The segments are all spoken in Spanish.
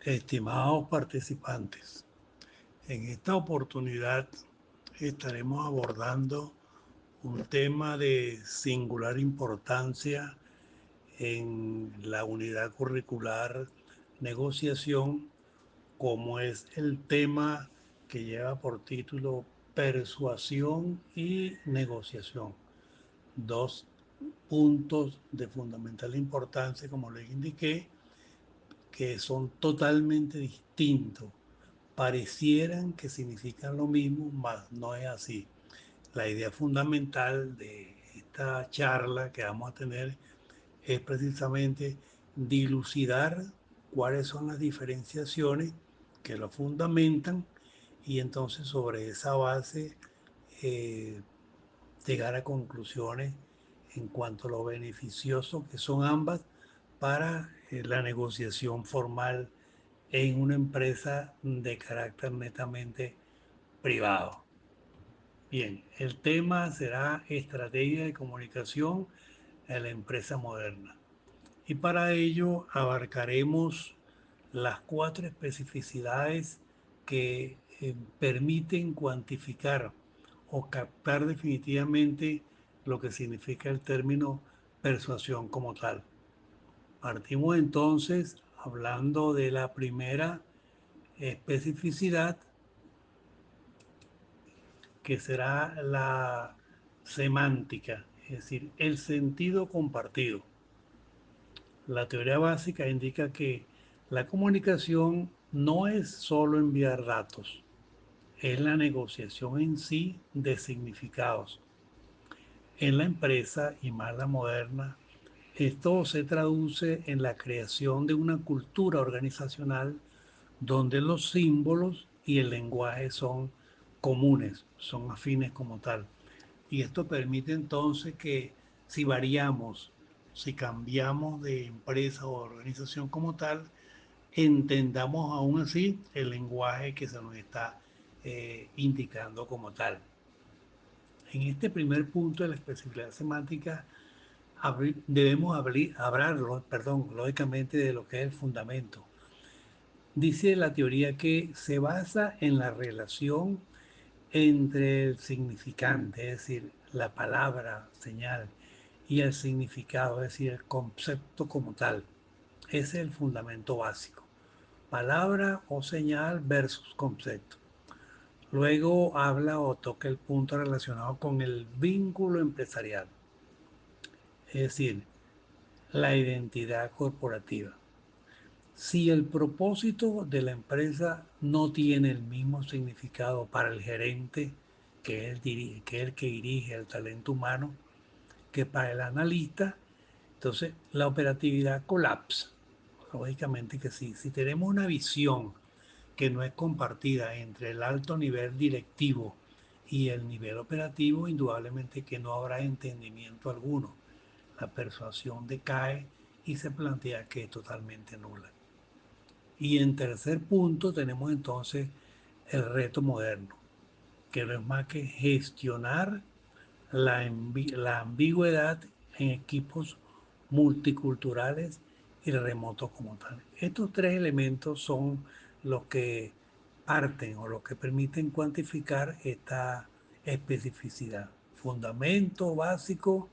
Estimados participantes, en esta oportunidad estaremos abordando un tema de singular importancia en la unidad curricular negociación, como es el tema que lleva por título persuasión y negociación. Dos puntos de fundamental importancia, como les indiqué, que son totalmente distintos. Parecieran que significan lo mismo, mas no es así. La idea fundamental de esta charla que vamos a tener es precisamente dilucidar cuáles son las diferenciaciones que lo fundamentan y entonces sobre esa base eh, llegar a conclusiones en cuanto a lo beneficioso que son ambas para la negociación formal en una empresa de carácter netamente privado. Bien, el tema será estrategia de comunicación en la empresa moderna. Y para ello abarcaremos las cuatro especificidades que permiten cuantificar o captar definitivamente lo que significa el término persuasión como tal. Partimos entonces hablando de la primera especificidad, que será la semántica, es decir, el sentido compartido. La teoría básica indica que la comunicación no es solo enviar datos, es la negociación en sí de significados. En la empresa y más la moderna, esto se traduce en la creación de una cultura organizacional donde los símbolos y el lenguaje son comunes, son afines como tal. Y esto permite entonces que si variamos, si cambiamos de empresa o organización como tal, entendamos aún así el lenguaje que se nos está indicando como tal. En este primer punto de la especificidad semántica, debemos hablar, perdón, lógicamente de lo que es el fundamento. Dice la teoría que se basa en la relación entre el significante, es decir, la palabra, señal, y el significado, es decir, el concepto como tal. Ese es el fundamento básico. Palabra o señal versus concepto. Luego habla o toca el punto relacionado con el vínculo empresarial, es decir, la identidad corporativa. Si el propósito de la empresa no tiene el mismo significado para el gerente, que es el que dirige el talento humano, que para el analista, entonces la operatividad colapsa. Lógicamente que sí. Si tenemos una visión que no es compartida entre el alto nivel directivo y el nivel operativo, indudablemente que no habrá entendimiento alguno. La persuasión decae y se plantea que es totalmente nula. Y en tercer punto tenemos entonces el reto moderno, que no es más que gestionar la ambigüedad en equipos multiculturales y remotos como tal. Estos tres elementos son los que parten o los que permiten cuantificar esta especificidad. Fundamento básico,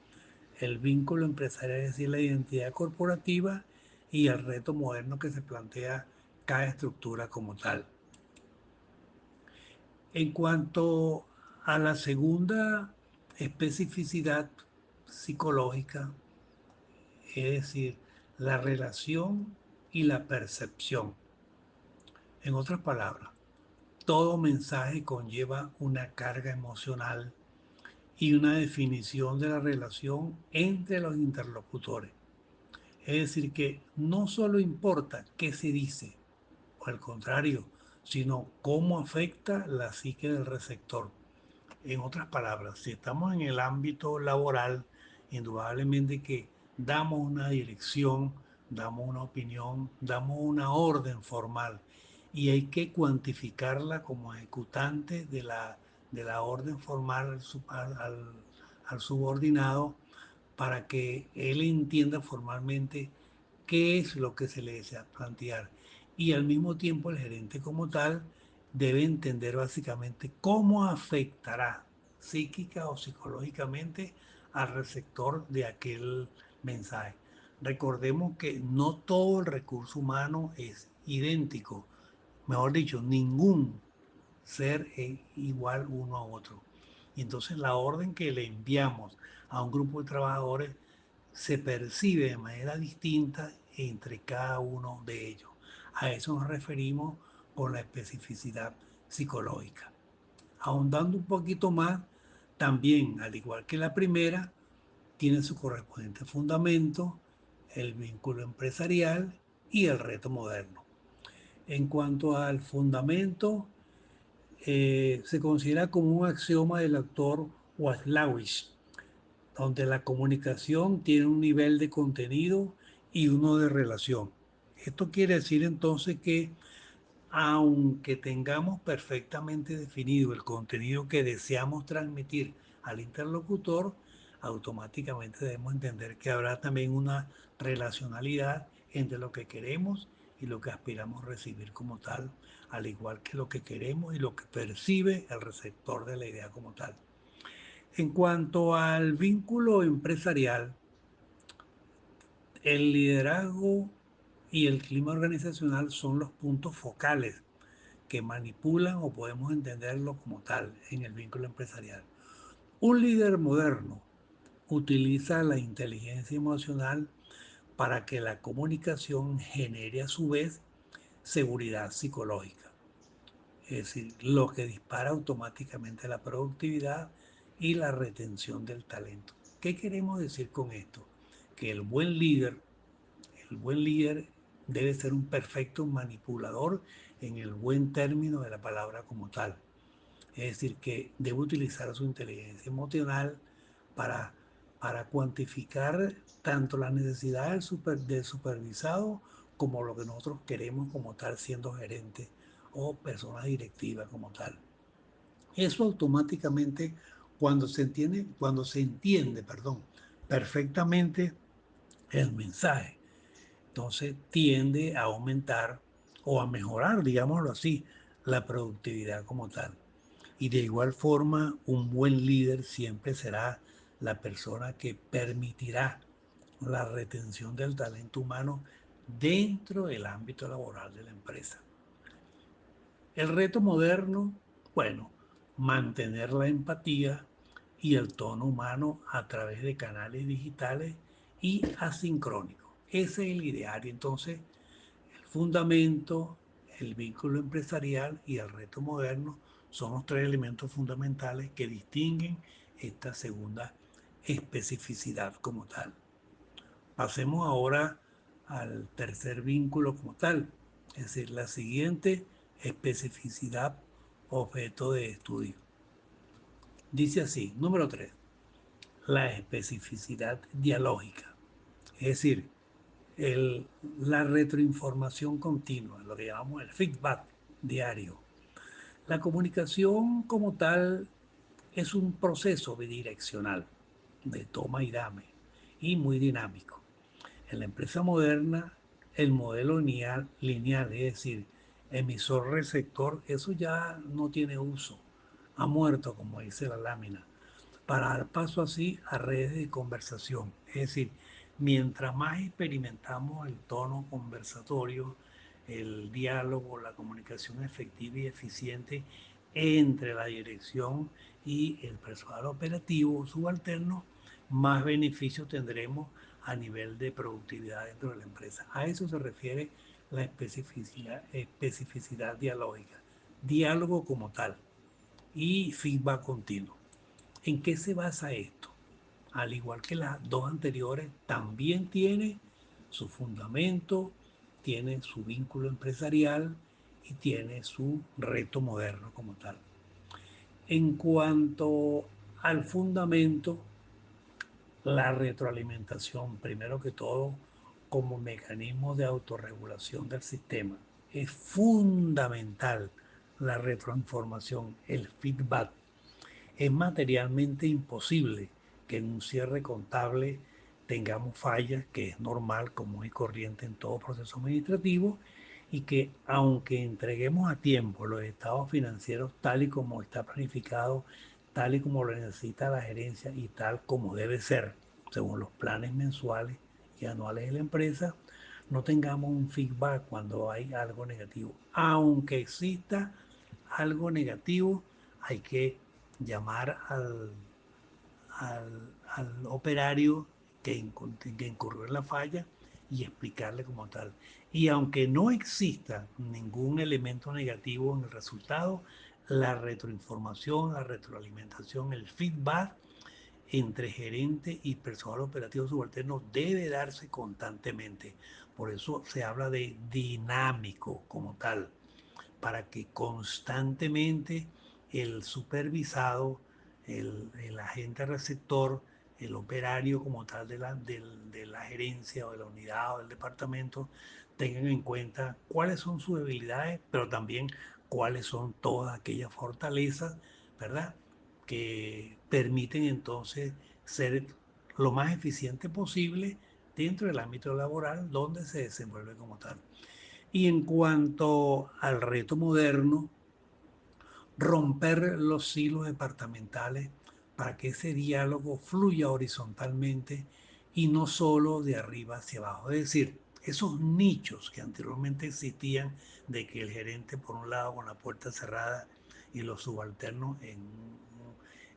el vínculo empresarial, es decir, la identidad corporativa y el reto moderno que se plantea cada estructura como tal. En cuanto a la segunda especificidad psicológica, es decir, la relación y la percepción. En otras palabras, todo mensaje conlleva una carga emocional y una definición de la relación entre los interlocutores. Es decir, que no solo importa qué se dice, o al contrario, sino cómo afecta la psique del receptor. En otras palabras, si estamos en el ámbito laboral, indudablemente que damos una dirección, damos una opinión, damos una orden formal y hay que cuantificarla como ejecutante de la orden formal al subordinado para que él entienda formalmente qué es lo que se le desea plantear y al mismo tiempo el gerente como tal debe entender básicamente cómo afectará psíquica o psicológicamente al receptor de aquel mensaje. Recordemos que no todo el recurso humano es idéntico, mejor dicho, ningún ser igual uno a otro. Y entonces la orden que le enviamos a un grupo de trabajadores se percibe de manera distinta entre cada uno de ellos. A eso nos referimos con la especificidad psicológica. Ahondando un poquito más, también, al igual que la primera, tiene su correspondiente fundamento, el vínculo empresarial y el reto moderno. En cuanto al fundamento, se considera como un axioma del autor Waslawicz, donde la comunicación tiene un nivel de contenido y uno de relación. Esto quiere decir entonces que aunque tengamos perfectamente definido el contenido que deseamos transmitir al interlocutor, automáticamente debemos entender que habrá también una relacionalidad entre lo que queremos y lo que aspiramos recibir como tal, al igual que lo que queremos y lo que percibe el receptor de la idea como tal. En cuanto al vínculo empresarial, el liderazgo y el clima organizacional son los puntos focales que manipulan o podemos entenderlo como tal en el vínculo empresarial. Un líder moderno utiliza la inteligencia emocional para que la comunicación genere a su vez seguridad psicológica, es decir, lo que dispara automáticamente la productividad y la retención del talento. ¿Qué queremos decir con esto? Que el buen líder debe ser un perfecto manipulador en el buen término de la palabra como tal. Es decir, que debe utilizar su inteligencia emocional para, para cuantificar tanto las necesidades del supervisado como lo que nosotros queremos como tal siendo gerente o persona directiva como tal. Eso automáticamente, perdón, perfectamente el mensaje, entonces tiende a aumentar o a mejorar, digámoslo así, la productividad como tal. Y de igual forma, un buen líder siempre será la persona que permitirá la retención del talento humano dentro del ámbito laboral de la empresa. El reto moderno, bueno, mantener la empatía y el tono humano a través de canales digitales y asincrónicos. Ese es el ideal. Entonces, el fundamento, el vínculo empresarial y el reto moderno son los tres elementos fundamentales que distinguen esta segunda especificidad como tal. Pasemos ahora al tercer vínculo como tal, es decir, la siguiente especificidad objeto de estudio. Dice así, número 3, la especificidad dialógica, es decir, la retroinformación continua, lo que llamamos el feedback diario. La comunicación como tal es un proceso bidireccional de toma y dame y muy dinámico. En la empresa moderna, el modelo lineal, es decir, emisor-receptor, eso ya no tiene uso, ha muerto, como dice la lámina, para dar paso así a redes de conversación. Es decir, mientras más experimentamos el tono conversatorio, el diálogo, la comunicación efectiva y eficiente entre la dirección y el personal operativo subalterno, más beneficios tendremos a nivel de productividad dentro de la empresa. A eso se refiere la especificidad dialógica, diálogo como tal y feedback continuo. ¿En qué se basa esto? Al igual que las dos anteriores, también tiene su fundamento, tiene su vínculo empresarial y tiene su reto moderno como tal. En cuanto al fundamento, la retroalimentación, primero que todo, como mecanismo de autorregulación del sistema. Es fundamental la retroinformación, el feedback. Es materialmente imposible que en un cierre contable tengamos fallas, que es normal, común y corriente en todo proceso administrativo, y que aunque entreguemos a tiempo los estados financieros tal y como está planificado, tal y como lo necesita la gerencia y tal como debe ser, según los planes mensuales y anuales de la empresa, no tengamos un feedback cuando hay algo negativo. Aunque exista algo negativo, hay que llamar al operario que incurrió en la falla y explicarle como tal. Y aunque no exista ningún elemento negativo en el resultado, la retroinformación, la retroalimentación, el feedback entre gerente y personal operativo subalterno debe darse constantemente. Por eso se habla de dinámico como tal, para que constantemente el supervisado, el agente receptor, el operario como tal de la gerencia o de la unidad o del departamento tengan en cuenta cuáles son sus debilidades, pero también cuáles son todas aquellas fortalezas, ¿verdad? Que permiten entonces ser lo más eficiente posible dentro del ámbito laboral donde se desenvuelve como tal. Y en cuanto al reto moderno, romper los silos departamentales para que ese diálogo fluya horizontalmente y no solo de arriba hacia abajo. Es decir, esos nichos que anteriormente existían de que el gerente por un lado con la puerta cerrada y los subalternos en un,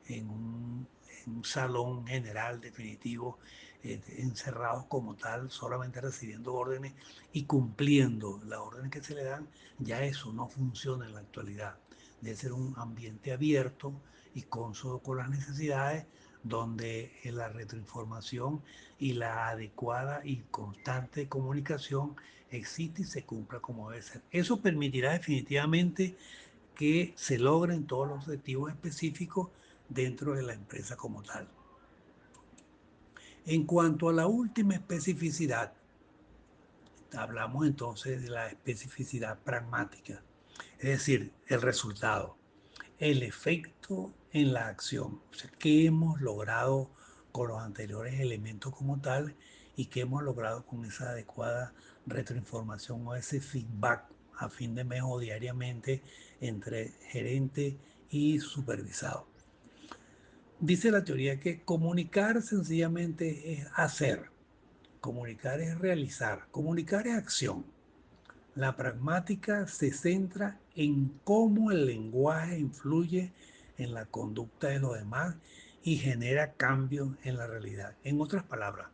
en un salón general definitivo, encerrados como tal, solamente recibiendo órdenes y cumpliendo las órdenes que se le dan, ya eso no funciona en la actualidad. Debe ser un ambiente abierto y cónsono con las necesidades, donde la retroinformación y la adecuada y constante comunicación existe y se cumpla como debe ser. Eso permitirá definitivamente que se logren todos los objetivos específicos dentro de la empresa como tal. En cuanto a la última especificidad, hablamos entonces de la especificidad pragmática, es decir, el resultado, el efecto en la acción. O sea, qué hemos logrado con los anteriores elementos como tal y qué hemos logrado con esa adecuada retroinformación o ese feedback a fin de mes o diariamente entre gerente y supervisado. Dice la teoría que comunicar sencillamente es hacer, comunicar es realizar, comunicar es acción. La pragmática se centra en cómo el lenguaje influye en la conducta de los demás y genera cambios en la realidad. En otras palabras,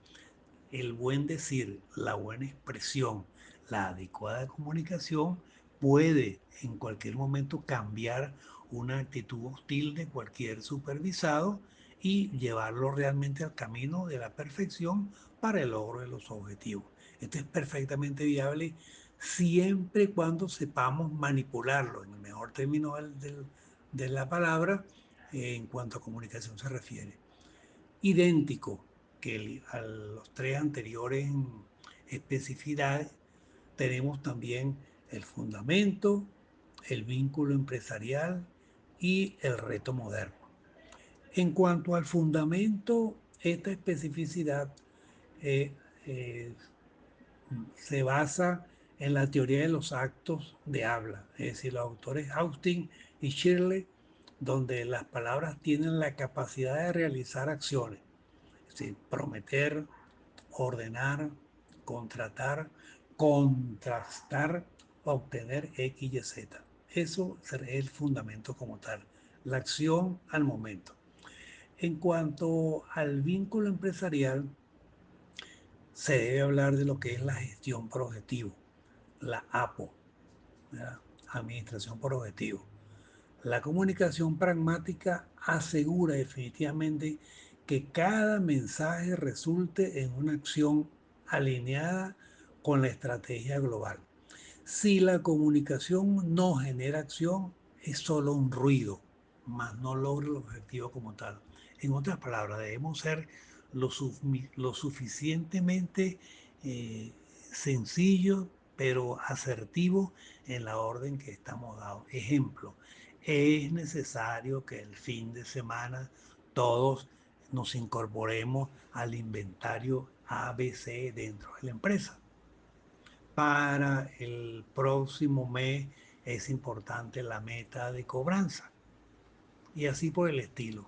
el buen decir, la buena expresión, la adecuada comunicación puede en cualquier momento cambiar una actitud hostil de cualquier supervisado y llevarlo realmente al camino de la perfección para el logro de los objetivos. Esto es perfectamente viable siempre y cuando sepamos manipularlo, en el mejor término de la palabra, en cuanto a comunicación se refiere. Idéntico que a los tres anteriores especificidades, tenemos también el fundamento, el vínculo empresarial y el reto moderno. En cuanto al fundamento, esta especificidad eh, eh, se basa en la teoría de los actos de habla, es decir, los autores Austin y Shirley, donde las palabras tienen la capacidad de realizar acciones, es decir, prometer, ordenar, contratar, contrastar, obtener X y Z. Eso es el fundamento como tal, la acción al momento. En cuanto al vínculo empresarial, se debe hablar de lo que es la gestión por objetivo, la APO, ¿verdad? Administración por objetivo. La comunicación pragmática asegura definitivamente que cada mensaje resulte en una acción alineada con la estrategia global. Si la comunicación no genera acción, es solo un ruido, mas no logra el objetivo como tal. En otras palabras, debemos ser lo suficientemente eh, sencillos, pero asertivos en la orden que estamos dando. Ejemplo, es necesario que el fin de semana todos nos incorporemos al inventario ABC dentro de la empresa. para el próximo mes es importante la meta de cobranza y así por el estilo.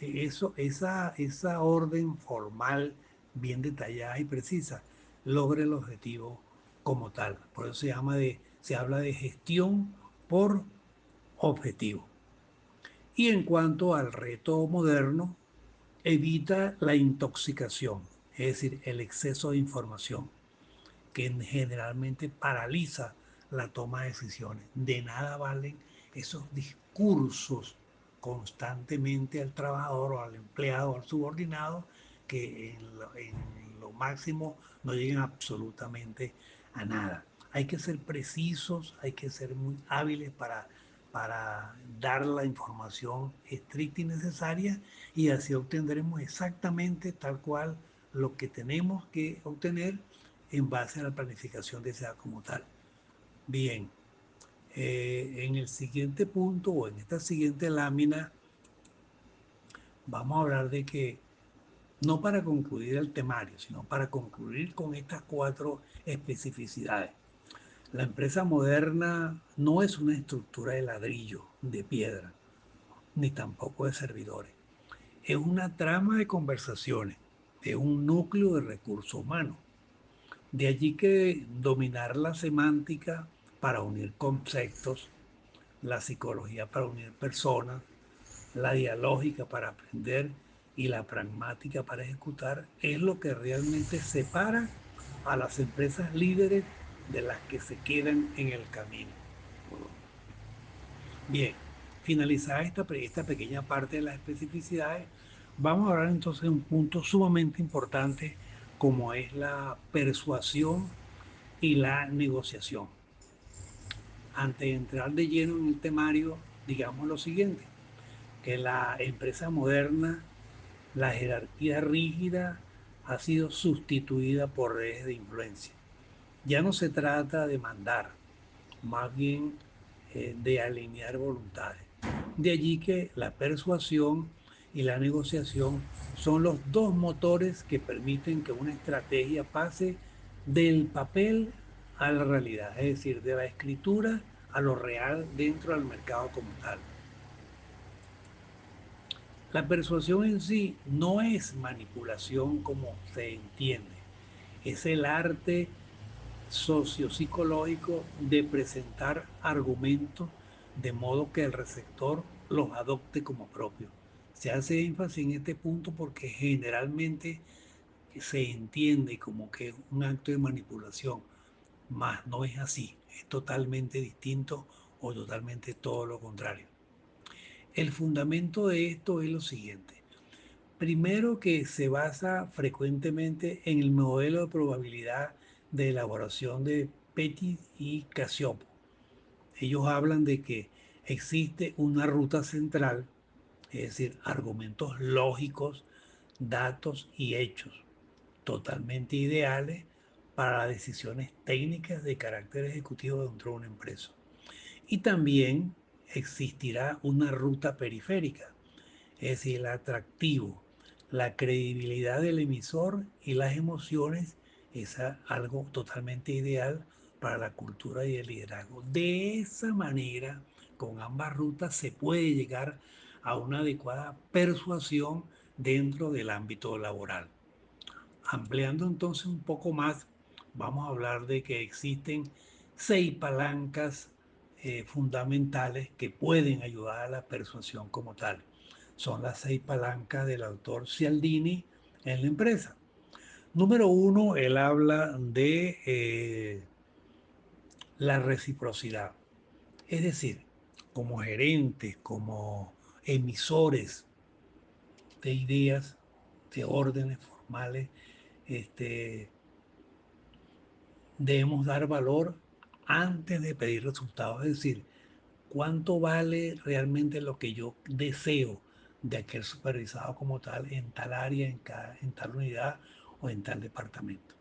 Esa orden formal, bien detallada y precisa, logra el objetivo como tal. Por eso se habla de gestión por objetivo. Y en cuanto al reto moderno, evita la intoxicación, es decir, el exceso de información que generalmente paraliza la toma de decisiones. De nada valen esos discursos constantemente al trabajador o al empleado o al subordinado que en lo máximo no llegan absolutamente a nada. Hay que ser precisos, hay que ser muy hábiles para dar la información estricta y necesaria y así obtendremos exactamente tal cual lo que tenemos que obtener en base a la planificación deseada como tal. Bien, en el siguiente punto o en esta siguiente lámina vamos a hablar de que no para concluir el temario, sino para concluir con estas cuatro especificidades. La empresa moderna no es una estructura de ladrillo, de piedra, ni tampoco de servidores. Es una trama de conversaciones, es un núcleo de recursos humanos. De allí que dominar la semántica para unir conceptos, la psicología para unir personas, la dialógica para aprender y la pragmática para ejecutar es lo que realmente separa a las empresas líderes de las que se quedan en el camino. Bien, finalizada esta pequeña parte de las especificidades, vamos a hablar entonces de un punto sumamente importante como es la persuasión y la negociación. Antes de entrar de lleno en el temario, digamos lo siguiente, que la empresa moderna, la jerarquía rígida ha sido sustituida por redes de influencia. Ya no se trata de mandar, más bien de alinear voluntades. De allí que la persuasión y la negociación son los dos motores que permiten que una estrategia pase del papel a la realidad, es decir, de la escritura a lo real dentro del mercado como tal. La persuasión en sí no es manipulación como se entiende, es el arte sociopsicológico de presentar argumentos de modo que el receptor los adopte como propios. Se hace énfasis en este punto porque generalmente se entiende como que es un acto de manipulación, mas no es así, es totalmente distinto o totalmente todo lo contrario. El fundamento de esto es lo siguiente. Primero que se basa frecuentemente en el modelo de probabilidad de elaboración de Petit y Casiopo. Ellos hablan de que existe una ruta central, es decir, argumentos lógicos, datos y hechos totalmente ideales para decisiones técnicas de carácter ejecutivo dentro de una empresa. Y también existirá una ruta periférica, es decir, el atractivo, la credibilidad del emisor y las emociones es algo totalmente ideal para la cultura y el liderazgo. De esa manera, con ambas rutas se puede llegar a una adecuada persuasión dentro del ámbito laboral. Ampliando entonces un poco más, vamos a hablar de que existen 6 palancas fundamentales que pueden ayudar a la persuasión como tal. Son las 6 palancas del autor Cialdini en la empresa. Número 1, él habla de la reciprocidad. Es decir, como gerentes, como emisores de ideas, de órdenes formales, este, debemos dar valor antes de pedir resultados. Es decir, cuánto vale realmente lo que yo deseo de aquel supervisado como tal en tal área, en tal unidad o en tal departamento.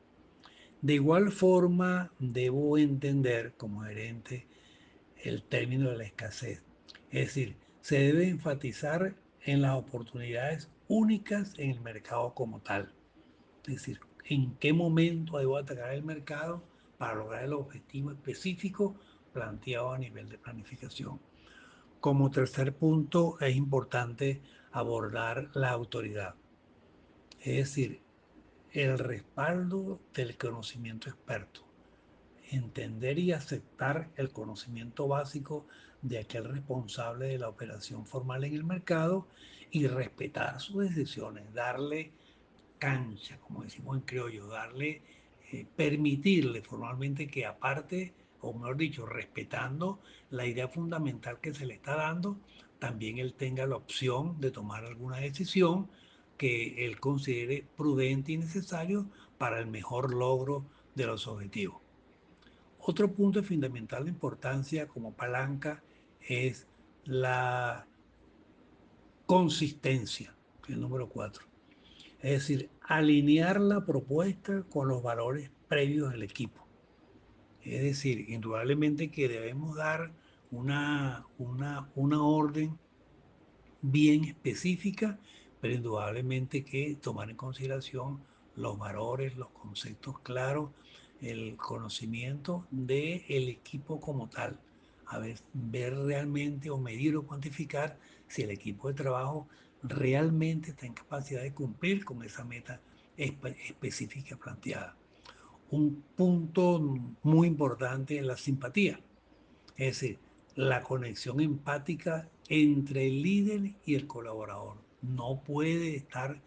De igual forma, debo entender como gerente el término de la escasez. Es decir, se debe enfatizar en las oportunidades únicas en el mercado como tal. Es decir, en qué momento debo atacar el mercado para lograr el objetivo específico planteado a nivel de planificación. Como tercer punto, es importante abordar la autoridad, es decir, el respaldo del conocimiento experto, entender y aceptar el conocimiento básico de aquel responsable de la operación formal en el mercado y respetar sus decisiones, darle cancha, como decimos en criollo, darle, permitirle formalmente que aparte, o mejor dicho, respetando la idea fundamental que se le está dando, también él tenga la opción de tomar alguna decisión que él considere prudente y necesario para el mejor logro de los objetivos. Otro punto fundamental de importancia como palanca es la consistencia, que es el número 4. Es decir, alinear la propuesta con los valores previos del equipo. Es decir, indudablemente que debemos dar una orden bien específica, pero indudablemente que tomar en consideración los valores, los conceptos claros, el conocimiento del equipo como tal. A ver realmente o medir o cuantificar si el equipo de trabajo realmente está en capacidad de cumplir con esa meta específica planteada. Un punto muy importante es la simpatía. Es decir, la conexión empática entre el líder y el colaborador no puede estar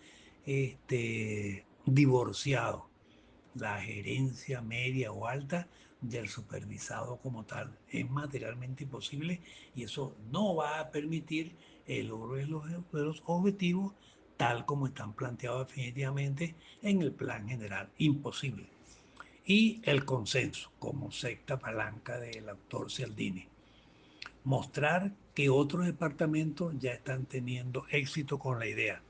divorciado. La gerencia media o alta del supervisado como tal es materialmente imposible y eso no va a permitir el logro de los objetivos tal como están planteados definitivamente en el plan general. Imposible. Y el consenso como sexta palanca del autor Cialdini, mostrar que otros departamentos ya están teniendo éxito con la idea.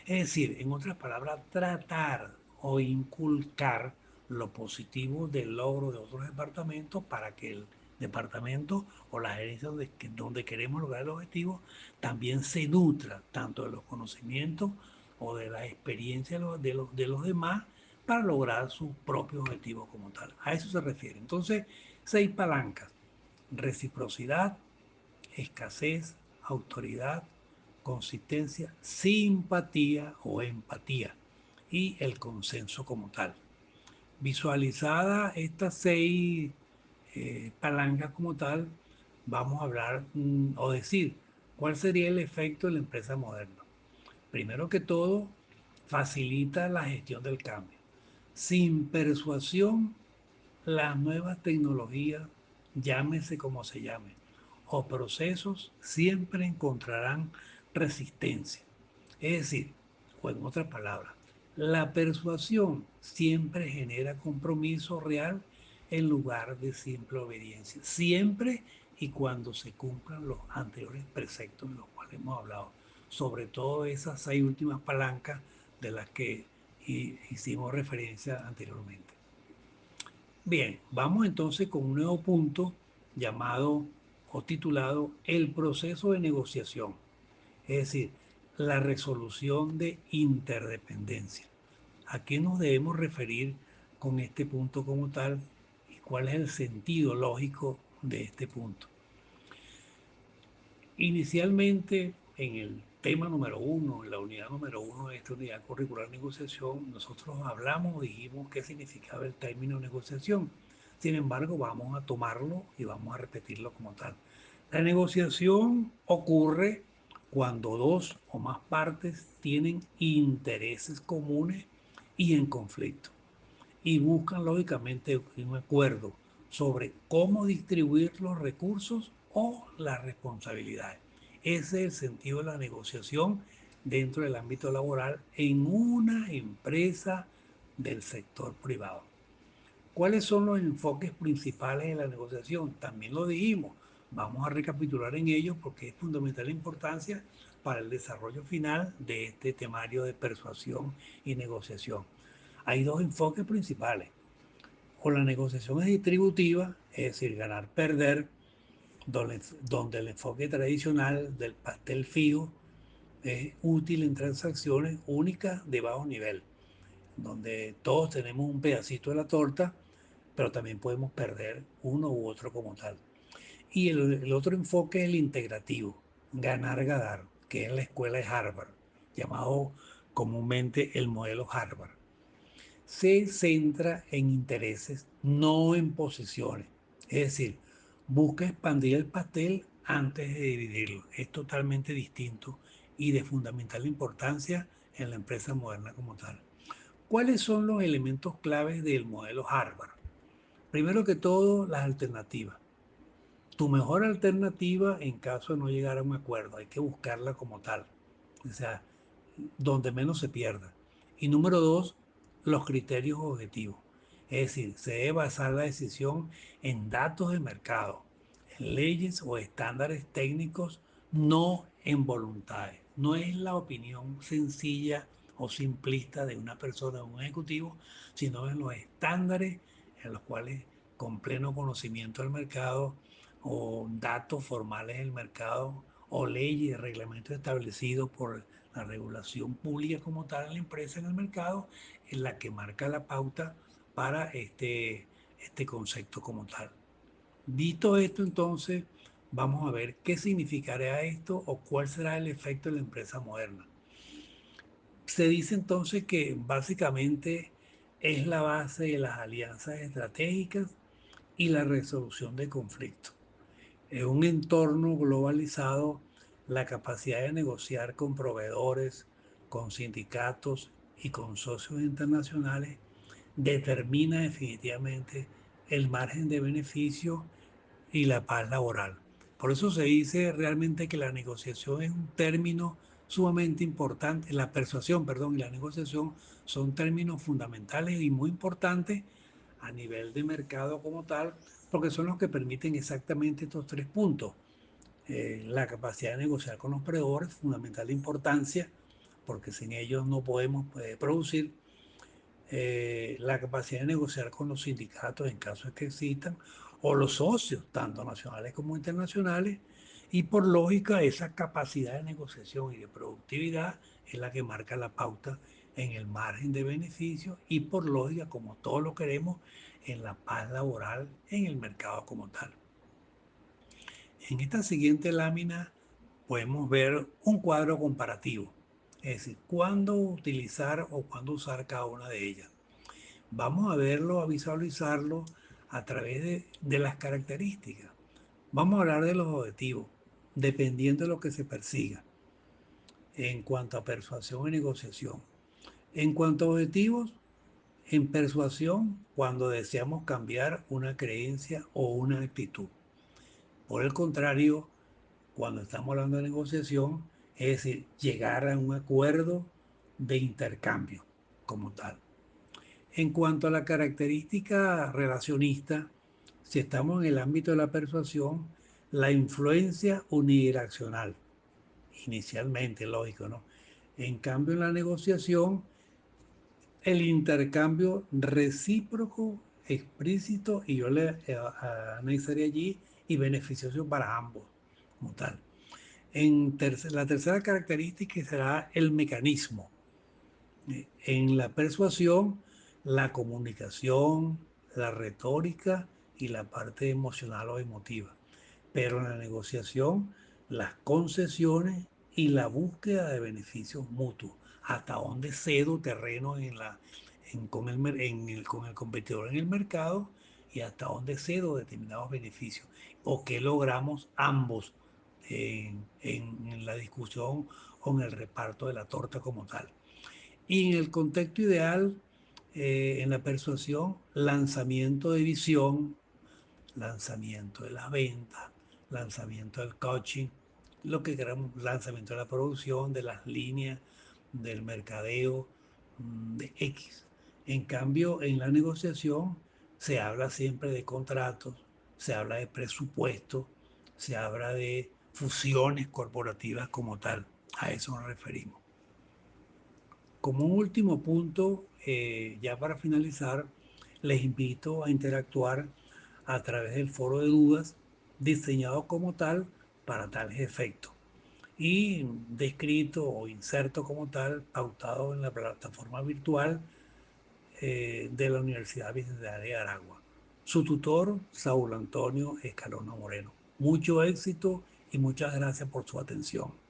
Es decir, en otras palabras, tratar o inculcar lo positivo del logro de otros departamentos para que el departamento o la gerencia donde queremos lograr el objetivo también se nutra tanto de los conocimientos o de la experiencia de los demás para lograr sus propios objetivos como tal. A eso se refiere. Entonces, 6 palancas: reciprocidad, escasez, autoridad, consistencia, simpatía o empatía y el consenso como tal. Visualizada estas 6 palancas como tal, vamos a hablar o decir cuál sería el efecto de la empresa moderna. Primero que todo, facilita la gestión del cambio. Sin persuasión, las nuevas tecnologías, llámese como se llame, o procesos, siempre encontrarán resistencia. Es decir, o en otras palabras, la persuasión siempre genera compromiso real en lugar de simple obediencia. Siempre y cuando se cumplan los anteriores preceptos de los cuales hemos hablado. Sobre todo esas 6 últimas palancas de las que hicimos referencia anteriormente. Bien, vamos entonces con un nuevo punto llamado o titulado el proceso de negociación, es decir, la resolución de interdependencia. ¿A qué nos debemos referir con este punto como tal y cuál es el sentido lógico de este punto? Inicialmente, en el tema número 1, en la unidad número 1 de esta unidad curricular negociación, nosotros hablamos, dijimos qué significaba el término negociación. Sin embargo, vamos a tomarlo y vamos a repetirlo como tal. La negociación ocurre cuando dos o más partes tienen intereses comunes y en conflicto y buscan lógicamente un acuerdo sobre cómo distribuir los recursos o las responsabilidades. Ese es el sentido de la negociación dentro del ámbito laboral en una empresa del sector privado. ¿Cuáles son los enfoques principales de la negociación? También lo dijimos. Vamos a recapitular en ellos porque es fundamental importancia para el desarrollo final de este temario de persuasión y negociación. Hay 2 enfoques principales. O la negociación es distributiva, es decir, ganar-perder, donde el enfoque tradicional del pastel fijo es útil en transacciones únicas de bajo nivel, donde todos tenemos un pedacito de la torta, pero también podemos perder uno u otro como tal. Y el otro enfoque es el integrativo, ganar, que es la escuela de Harvard, llamado comúnmente el modelo Harvard. Se centra en intereses, no en posiciones. Es decir, busca expandir el pastel antes de dividirlo. Es totalmente distinto y de fundamental importancia en la empresa moderna como tal. ¿Cuáles son los elementos claves del modelo Harvard? Primero que todo, las alternativas. Tu mejor alternativa en caso de no llegar a un acuerdo, hay que buscarla como tal. O sea, donde menos se pierda. Y número dos, los criterios objetivos. Es decir, se debe basar la decisión en datos de mercado, en leyes o estándares técnicos, no en voluntades. No es la opinión sencilla o simplista de una persona o un ejecutivo, sino en los estándares en los cuales, con pleno conocimiento del mercado o datos formales del mercado o leyes y reglamentos establecidos por la regulación pública como tal en la empresa, en el mercado, es la que marca la pauta para este concepto como tal. Visto esto, entonces, vamos a ver qué significará esto o cuál será el efecto de la empresa moderna. Se dice entonces que básicamente es la base de las alianzas estratégicas y la resolución de conflictos. En un entorno globalizado, la capacidad de negociar con proveedores, con sindicatos y con socios internacionales determina definitivamente el margen de beneficio y la paz laboral. Por eso se dice realmente que la negociación es un término sumamente importante, la persuasión, perdón, y la negociación son términos fundamentales y muy importantes a nivel de mercado como tal, porque son los que permiten exactamente estos tres puntos. La capacidad de negociar con los proveedores, fundamental importancia, porque sin ellos no podemos producir. La capacidad de negociar con los sindicatos en caso de que existan, o los socios, tanto nacionales como internacionales, y por lógica esa capacidad de negociación y de productividad es la que marca la pauta en el margen de beneficio y por lógica, como todos lo queremos, en la paz laboral en el mercado como tal. En esta siguiente lámina podemos ver un cuadro comparativo, es decir, cuándo utilizar o cuándo usar cada una de ellas. Vamos a verlo, a visualizarlo a través de las características. Vamos a hablar de los objetivos, dependiendo de lo que se persiga en cuanto a persuasión y negociación. En cuanto a objetivos, en persuasión, cuando deseamos cambiar una creencia o una actitud. Por el contrario, cuando estamos hablando de negociación, es decir, llegar a un acuerdo de intercambio como tal. En cuanto a la característica relacionista, si estamos en el ámbito de la persuasión, la influencia unidireccional, inicialmente, lógico, ¿no? En cambio, en la negociación, el intercambio recíproco, explícito, y yo le anexaría allí, y beneficioso para ambos, como tal. La tercera característica será el mecanismo. En la persuasión, la comunicación, la retórica y la parte emocional o emotiva. Pero en la negociación, las concesiones y la búsqueda de beneficios mutuos. Hasta dónde cedo terreno con el competidor en el mercado y hasta dónde cedo determinados beneficios. O qué logramos ambos en la discusión o en el reparto de la torta como tal. Y en el contexto ideal, en la persuasión, lanzamiento de visión, lanzamiento de las ventas, lanzamiento del coaching, lo que queramos, lanzamiento de la producción, de las líneas, del mercadeo, de X. En cambio, en la negociación se habla siempre de contratos, se habla de presupuesto, se habla de fusiones corporativas como tal. A eso nos referimos. Como un último punto, ya para finalizar, les invito a interactuar a través del foro de dudas diseñado como tal para tales efectos y descrito o inserto como tal, pautado en la plataforma virtual de la Universidad Bicentenaria de Aragua. Su tutor, Saúl Antonio Escalona Moreno. Mucho éxito y muchas gracias por su atención.